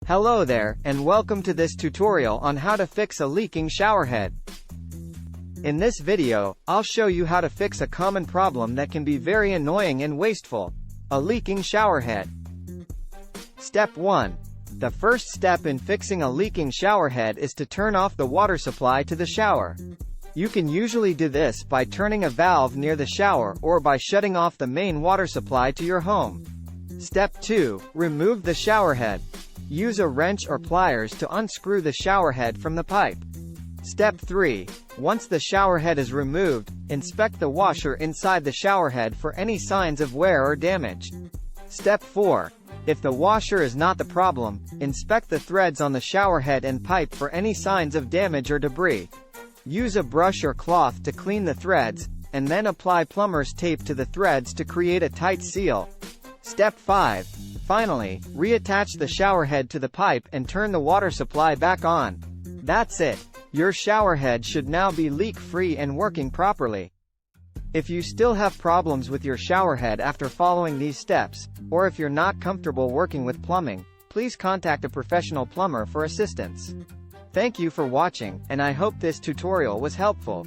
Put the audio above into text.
Hello there, and welcome to this tutorial on how to fix a leaking showerhead. In this video, I'll show you how to fix a common problem that can be very annoying and wasteful: a leaking showerhead. Step 1. The first step in fixing a leaking showerhead is to turn off the water supply to the shower. You can usually do this by turning a valve near the shower or by shutting off the main water supply to your home. Step 2. Remove the showerhead. Use a wrench or pliers to unscrew the showerhead from the pipe. Step 3. Once the showerhead is removed, inspect the washer inside the showerhead for any signs of wear or damage. Step 4. If the washer is not the problem, inspect the threads on the showerhead and pipe for any signs of damage or debris. Use a brush or cloth to clean the threads, and then apply plumber's tape to the threads to create a tight seal. Step 5. Finally, reattach the showerhead to the pipe and turn the water supply back on. That's it. Your showerhead should now be leak-free and working properly. If you still have problems with your showerhead after following these steps, or if you're not comfortable working with plumbing, please contact a professional plumber for assistance. Thank you for watching, and I hope this tutorial was helpful.